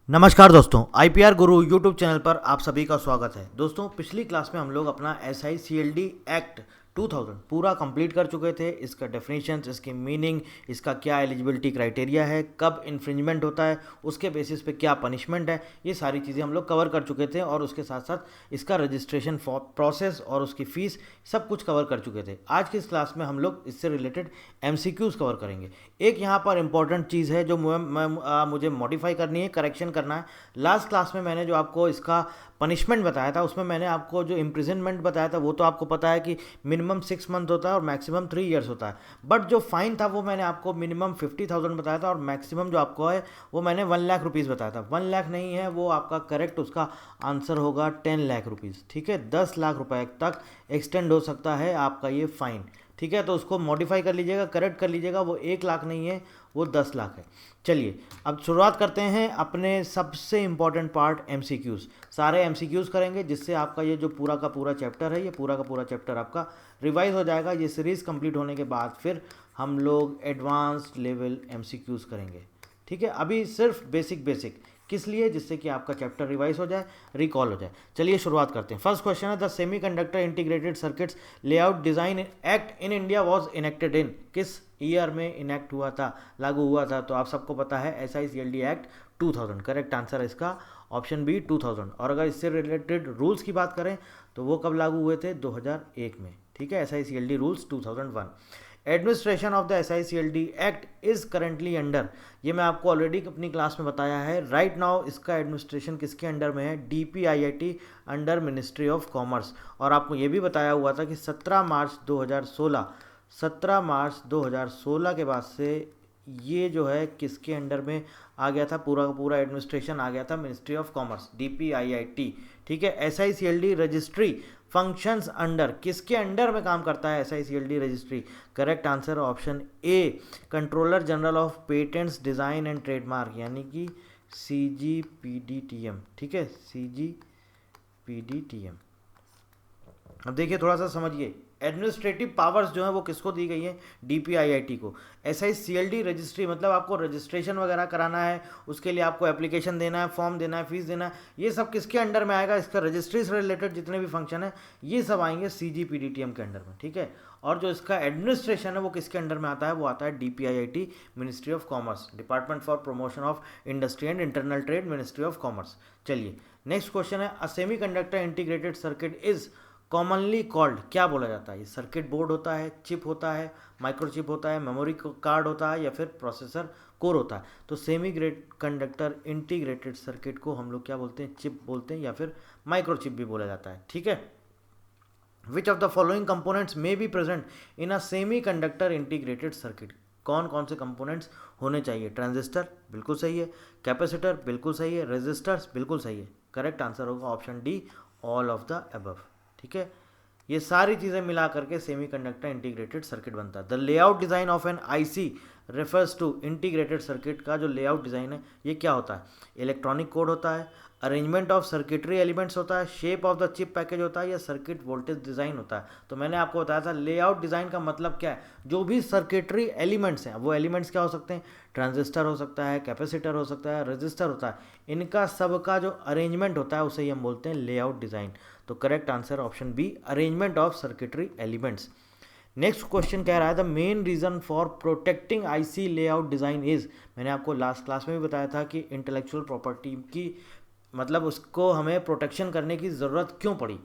नमस्कार दोस्तों, आईपीआर गुरु YouTube channel पर आप सभी का स्वागत है। दोस्तों, पिछली क्लास में हम लोग अपना SICLD एक्ट 2000 पूरा कंप्लीट कर चुके थे। इसका डेफिनेशंस, इसकी मीनिंग, इसका क्या एलिजिबिलिटी क्राइटेरिया है, कब इन्फ्रिंजमेंट होता है, उसके बेसिस पे क्या पनिशमेंट है, ये सारी चीज़ें हम लोग कवर कर चुके थे। और उसके साथ साथ इसका रजिस्ट्रेशन प्रोसेस और उसकी फ़ीस सब कुछ कवर कर चुके थे। आज की इस क्लास में हम लोग इससे रिलेटेड MCQs कवर करेंगे। एक यहाँ पर इंपॉर्टेंट चीज़ है जो मुझे मॉडिफाई करनी है, करेक्शन करना है। लास्ट क्लास में मैंने जो आपको इसका पनिशमेंट बताया था, उसमें मैंने आपको जो इम्प्रिजनमेंट बताया था वो तो आपको पता है कि मिनिमम 6 मंथ होता है और मैक्सिमम 3 ईयर्स होता है। बट जो फाइन था वो मैंने आपको मिनिमम 50,000 बताया था और मैक्सिमम जो आपको है वो मैंने 1 लाख रुपीज़ बताया था। 1 लाख नहीं है वो आपका करेक्ट, उसका आंसर होगा 10 लाख रुपीज़। ठीक है, 10 लाख रुपए तक एक्सटेंड हो सकता है आपका ये फाइन। ठीक है, तो उसको मॉडिफाई कर लीजिएगा, करेक्ट कर लीजिएगा। वो 1 लाख नहीं है, वो 10 लाख है। चलिए अब शुरुआत करते हैं अपने सबसे इम्पॉर्टेंट पार्ट MCQs। सारे MCQs करेंगे जिससे आपका ये जो पूरा का पूरा चैप्टर है, ये पूरा का पूरा चैप्टर आपका रिवाइज हो जाएगा। ये सीरीज़ कंप्लीट होने के बाद फिर हम लोग एडवांस्ड लेवल MCQs करेंगे। ठीक है, अभी सिर्फ बेसिक बेसिक किस लिए, जिससे कि आपका चैप्टर रिवाइज हो जाए, रिकॉल हो जाए। चलिए शुरुआत करते हैं। फर्स्ट क्वेश्चन है, the semiconductor integrated circuits layout design act in India was enacted इन, किस ईयर में इनेक्ट हुआ था, लागू हुआ था? तो आप सबको पता है SICLD एक्ट 2000। करेक्ट आंसर है इसका ऑप्शन बी 2000। और अगर इससे रिलेटेड रूल्स की बात करें तो वो कब लागू हुए थे? 2001 में। ठीक है, SICLD rules 2001। Administration of the SICLD act is currently under, ये मैं आपको ऑलरेडी अपनी क्लास में बताया है। राइट नाउ इसका एडमिनिस्ट्रेशन किसके अंडर में है? DPIIT under ministry of commerce. और आपको ये भी बताया हुआ था कि 17 मार्च 2016 के बाद से ये जो है किसके अंडर में आ गया था? पूरा का पूरा एडमिनिस्ट्रेशन आ गया था मिनिस्ट्री ऑफ कॉमर्स, DPIIT। ठीक है, SICLD रजिस्ट्री फंक्शंस अंडर, किसके अंडर में काम करता है SICLD registry? Correct answer option A, controller general of patents design and trademark, यानी कि CGPDTM। ठीक है, CGPDTM। अब देखिए, थोड़ा सा समझिए, एडमिनिस्ट्रेटिव पावर्स जो है वो किसको दी गई है? DPIIT को। SICLD रजिस्ट्री मतलब आपको रजिस्ट्रेशन वगैरह कराना है, उसके लिए आपको एप्लीकेशन देना है, फॉर्म देना है, फीस देना है, ये सब किसके अंडर में आएगा? इसका रजिस्ट्री से रिलेटेड जितने भी फंक्शन है ये सब आएंगे CGPDTM के अंडर में। ठीक है, और जो इसका एडमिनिस्ट्रेशन है वो किसके अंडर में आता है? वो आता है DPIIT ministry of commerce, department for promotion of industry and internal trade, ministry of commerce. चलिए नेक्स्ट क्वेश्चन है, a semi conductor integrated circuit is commonly called, क्या बोला जाता है? ये सर्किट बोर्ड होता है, चिप होता है, माइक्रोचिप होता है, मेमोरी कार्ड होता है, या फिर प्रोसेसर कोर होता है? तो semi grade conductor integrated circuit को हम लोग क्या बोलते हैं? चिप बोलते हैं, या फिर माइक्रोचिप भी बोला जाता है। ठीक है, which of the following components may be present in a semi conductor integrated circuit? कौन कौन से कंपोनेंट्स होने चाहिए? ट्रांजिस्टर बिल्कुल सही है, कैपेसिटर बिल्कुल सही है, रेजिस्टर्स बिल्कुल सही है। करेक्ट आंसर होगा option D, all of the above. ठीक है, ये सारी चीज़ें मिला करके सेमीकंडक्टर इंटीग्रेटेड सर्किट बनता है। The layout design of an IC refers to, integrated circuit का जो लेआउट डिज़ाइन है ये क्या होता है? इलेक्ट्रॉनिक कोड होता है, अरेंजमेंट ऑफ सर्किटरी एलिमेंट्स होता है, shape of the chip package होता है, या सर्किट वोल्टेज डिज़ाइन होता है? तो मैंने आपको बताया था लेआउट डिज़ाइन का मतलब क्या है। जो भी सर्किटरी एलिमेंट्स हैं, वो एलिमेंट्स क्या हो सकते हैं? ट्रांजिस्टर हो सकता है, कैपेसिटर हो सकता है, रजिस्टर होता है, इनका सबका जो अरेंजमेंट होता है उसे ही हम बोलते हैं लेआउट डिज़ाइन। तो correct answer option B, arrangement of circuitry elements. Next question कह रहा है, the main reason for protecting IC layout design is, मैंने आपको लास्ट क्लास में भी बताया था कि इंटेलेक्चुअल प्रॉपर्टी की मतलब उसको हमें प्रोटेक्शन करने की ज़रूरत क्यों पड़ी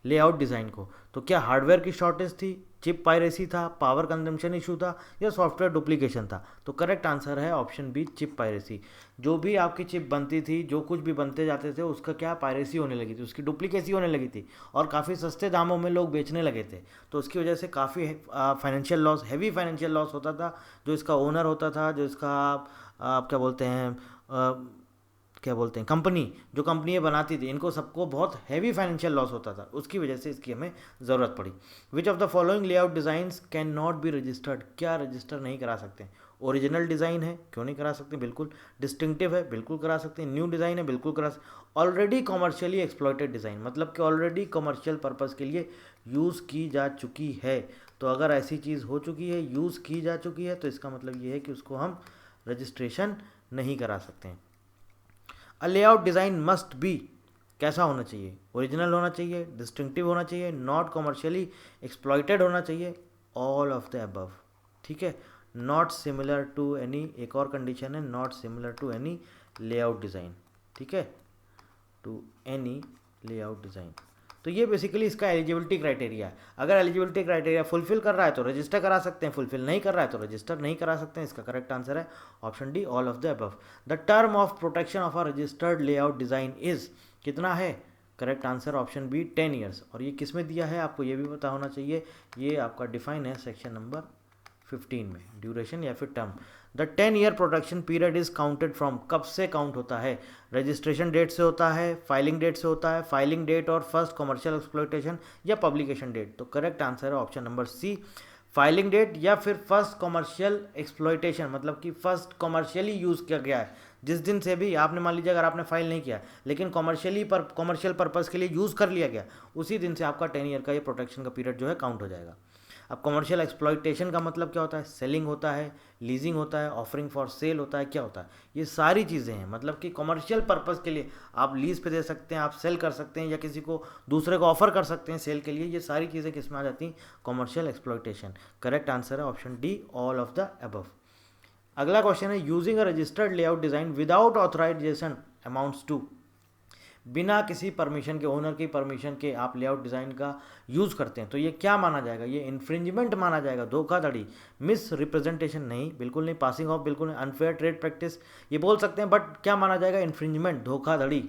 लेआउट डिज़ाइन को? तो क्या हार्डवेयर की शॉर्टेज थी, चिप पायरेसी था, पावर कंजम्पशन इशू था, या सॉफ्टवेयर डुप्लीकेशन था? तो करेक्ट आंसर है ऑप्शन बी, चिप पायरेसी। जो भी आपकी चिप बनती थी, जो कुछ भी बनते जाते थे, उसका क्या पायरेसी होने लगी थी, उसकी डुप्लीकेसी होने लगी थी, और काफ़ी सस्ते दामों में लोग बेचने लगे थे। तो उसकी वजह से काफ़ी financial loss, heavy financial loss होता था। जो इसका ओनर होता था, जो इसका आप क्या बोलते हैं, कंपनी, जो कंपनी ये बनाती थी, इनको सबको बहुत हैवी फाइनेंशियल लॉस होता था। उसकी वजह से इसकी हमें ज़रूरत पड़ी। Which of the following layout designs can not be registered, क्या रजिस्टर नहीं करा सकते? ओरिजिनल डिज़ाइन है, क्यों नहीं करा सकते? बिल्कुल। डिस्टिंक्टिव है, बिल्कुल करा सकते हैं। न्यू डिज़ाइन है, बिल्कुल करा सकते। ऑलरेडी कॉमर्शियली एक्सप्लॉयटेड डिज़ाइन, मतलब कि ऑलरेडी कॉमर्शियल पर्पज़ के लिए यूज़ की जा चुकी है। तो अगर ऐसी चीज़ हो चुकी है, यूज़ की जा चुकी है, तो इसका मतलब ये है कि उसको हम रजिस्ट्रेशन नहीं करा सकते हैं। अ लेआउट डिज़ाइन मस्ट बी, कैसा होना चाहिए, ओरिजिनल होना चाहिए, डिस्टिंक्टिव होना चाहिए, नॉट कमर्शियली एक्सप्लॉइटेड होना चाहिए, ऑल ऑफ द अबव, ठीक है। नॉट सिमिलर टू एनी, एक और कंडीशन है, not similar to any layout design, ठीक है, टू एनी लेआउट डिज़ाइन। तो ये बेसिकली इसका एलिजिबिलिटी क्राइटेरिया है। अगर एलिजिबिलिटी क्राइटेरिया फुलफिल कर रहा है तो रजिस्टर करा सकते हैं, फुलफिल नहीं कर रहा है तो रजिस्टर नहीं करा सकते हैं। इसका करेक्ट आंसर है option D, all of the above. The term of protection of a registered layout design is, कितना है, correct answer option B 10 years. और ये किस में दिया है आपको ये भी पता होना चाहिए, ये आपका डिफाइन है सेक्शन नंबर 15 में, ड्यूरेशन या फिर term. The 10 year protection period is counted from, कब से काउंट होता है, रजिस्ट्रेशन डेट से होता है, फाइलिंग डेट से होता है, फाइलिंग डेट और फर्स्ट कमर्शियल एक्सप्लॉइटेशन या पब्लिकेशन डेट। तो करेक्ट आंसर है option number C, filing date या फिर फर्स्ट कमर्शियल एक्सप्लॉइटेशन, मतलब कि फर्स्ट कमर्शियली यूज़ किया गया है। जिस दिन से भी आपने, मान लीजिए अगर आपने फाइल नहीं किया लेकिन कमर्शियल पर्पज़ के लिए यूज़ कर लिया गया, उसी दिन से आपका 10 ईयर का ये प्रोटेक्शन का पीरियड जो है काउंट हो जाएगा। अब कमर्शियल एक्सप्लॉइटेशन का मतलब क्या होता है, सेलिंग होता है, लीजिंग होता है, ऑफरिंग फॉर सेल होता है, क्या होता है, ये सारी चीज़ें हैं। मतलब कि कमर्शियल पर्पज़ के लिए आप लीज पे दे सकते हैं, आप सेल कर सकते हैं या किसी को दूसरे को ऑफर कर सकते हैं सेल के लिए, ये सारी चीज़ें किस में आ जाती हैं, कमर्शियल एक्सप्लॉइटेशन। करेक्ट आंसर है option D, all of the above. अगला क्वेश्चन है, using a registered layout design without authorisation amounts to, बिना किसी परमिशन के, ओनर की परमिशन के आप लेआउट डिज़ाइन का यूज़ करते हैं तो ये क्या माना जाएगा, ये इन्फ्रिंजमेंट माना जाएगा, धोखाधड़ी, मिस रिप्रेजेंटेशन नहीं, बिल्कुल नहीं, पासिंग ऑफ बिल्कुल नहीं, अनफेयर ट्रेड प्रैक्टिस ये बोल सकते हैं, बट क्या माना जाएगा, इन्फ्रिंजमेंट, धोखाधड़ी,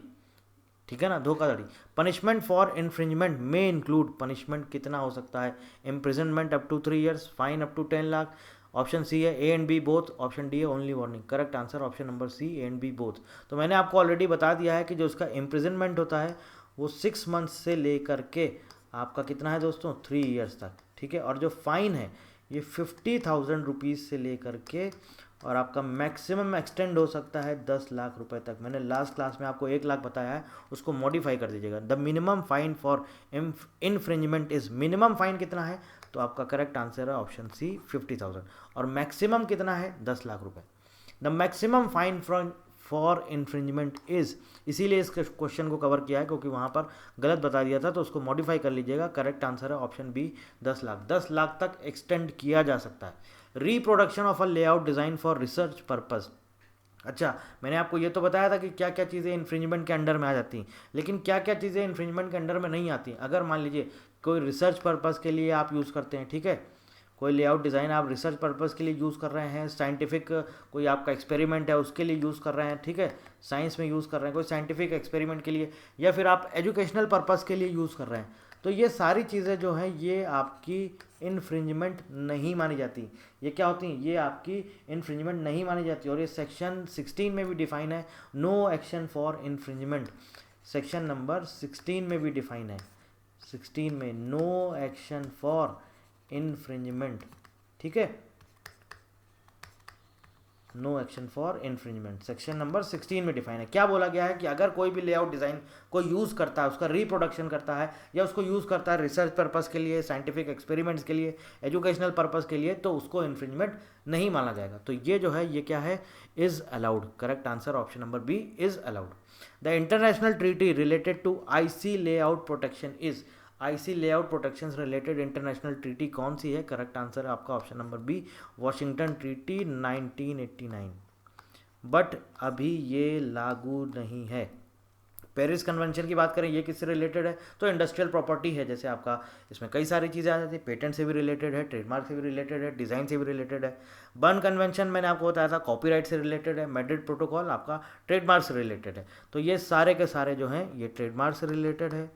ठीक है ना, धोखाधड़ी। पनिशमेंट फॉर इन्फ्रिंजमेंट में इंक्लूड, पनिशमेंट कितना हो सकता है, imprisonment up to 3 years, fine up to 10 lakh. Option C है A and B both, option D है only warning. Correct answer option number C, A and B both. तो मैंने आपको ऑलरेडी बता दिया है कि जो उसका इम्प्रिजनमेंट होता है वो 6 मंथ्स से लेकर के आपका कितना है दोस्तों, 3 ईयर्स तक, ठीक है। और जो फाइन है ये 50,000 रुपीज़ से लेकर के और आपका मैक्सिमम एक्सटेंड हो सकता है 10 लाख रुपए तक। मैंने लास्ट क्लास में आपको 1 लाख बताया है, उसको मॉडिफाई कर दीजिएगा। The minimum fine for infringement is, minimum fine कितना है, तो आपका करेक्ट आंसर है ऑप्शन सी 50,000 और मैक्सिमम कितना है 10 लाख रुपए। The maximum fine for infringement is, इसीलिए इस क्वेश्चन को कवर किया है क्योंकि वहाँ पर गलत बता दिया था, तो उसको मॉडिफाई कर लीजिएगा। करेक्ट आंसर है ऑप्शन बी 10 लाख, 10 लाख तक एक्सटेंड किया जा सकता है। Reproduction of a layout design for research purpose, अच्छा मैंने आपको ये तो बताया था कि क्या क्या चीज़ें इन्फ्रिंजमेंट के अंडर में आ जाती हैं, लेकिन क्या क्या चीज़ें इन्फ्रिंजमेंट के अंडर में नहीं आती। अगर मान लीजिए कोई रिसर्च पर्पज़ के लिए आप यूज़ करते हैं, ठीक है, कोई लेआउट डिज़ाइन आप रिसर्च पर्पज़ के लिए यूज़ कर रहे हैं, साइंटिफिक कोई आपका एक्सपेरिमेंट है उसके लिए यूज़ कर रहे हैं, ठीक है, साइंस में यूज़ कर रहे हैं, कोई साइंटिफिक एक्सपेरिमेंट के लिए, या फिर आप एजुकेशनल पर्पज़ के लिए यूज़ कर रहे हैं, तो ये सारी चीज़ें जो हैं ये आपकी इन्फ्रिंजमेंट नहीं मानी जाती। ये क्या होती हैं, ये आपकी इन्फ्रिंजमेंट नहीं मानी जाती। और ये सेक्शन 16 में भी डिफाइन है, no action for infringement, section number 16 में भी डिफाइन है, 16 में नो एक्शन फॉर इन्फ्रिंजमेंट, ठीक है, no action for infringement section number 16 में डिफाइन है। क्या बोला गया है कि अगर कोई भी लेआउट डिज़ाइन को यूज़ करता है, उसका रिप्रोडक्शन करता है या उसको यूज़ करता है रिसर्च पर्पज़ के लिए, साइंटिफिक एक्सपेरिमेंट्स के लिए, एजुकेशनल पर्पज़ के लिए, तो उसको इन्फ्रिंजमेंट नहीं माना जाएगा। तो ये जो है ये क्या है, is allowed. Correct answer option number B, is allowed. The international treaty related to IC layout protection is, IC layout protection से रिलेटेड इंटरनेशनल ट्रीटी कौन सी है, करेक्ट आंसर है आपका option number B, Washington treaty 1989। But अभी ये लागू नहीं है। पेरिस कन्वेंशन की बात करें, ये किससे रिलेटेड है, तो इंडस्ट्रियल प्रॉपर्टी है, जैसे आपका इसमें कई सारी चीज़ें आ जाती है, पेटेंट से भी रिलेटेड है, ट्रेडमार्क से भी रिलेटेड है, डिज़ाइन से भी रिलेटेड है। बर्न कन्वेंशन मैंने आपको बताया था कॉपीराइट से रिलेटेड है, मैड्रिड प्रोटोकॉल आपका ट्रेडमार्क से रिलेटेड है। तो ये सारे के सारे जो हैं ये ट्रेडमार्क से रिलेटेड है,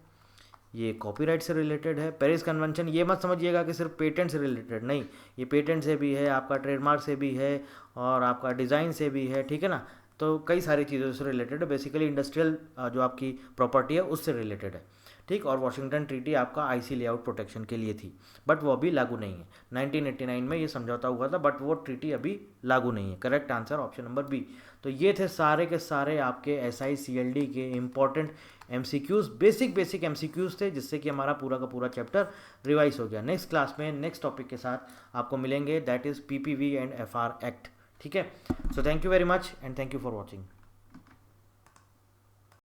ये कॉपीराइट से रिलेटेड है। पेरिस कन्वेंशन ये मत समझिएगा कि सिर्फ पेटेंट से रिलेटेड, नहीं, ये पेटेंट से भी है, आपका ट्रेडमार्क से भी है और आपका डिज़ाइन से भी है, ठीक है ना। तो कई सारी चीज़ों से रिलेटेड है, बेसिकली इंडस्ट्रियल जो आपकी प्रॉपर्टी है उससे रिलेटेड है, ठीक। और वॉशिंगटन ट्रीटी आपका आईसी लेआउट प्रोटेक्शन के लिए थी, बट वो अभी लागू नहीं है। 1989 में ये समझौता हुआ था, बट वो ट्रीटी अभी लागू नहीं है। Correct answer option number B. तो ये थे सारे के सारे आपके SICLD के इम्पॉर्टेंट MCQs, बेसिक MCQs थे, जिससे कि हमारा पूरा का पूरा चैप्टर रिवाइज हो गया। नेक्स्ट क्लास में नेक्स्ट टॉपिक के साथ आपको मिलेंगे, that is PPV and FR act, ठीक है। So thank you very much and thank you for watching.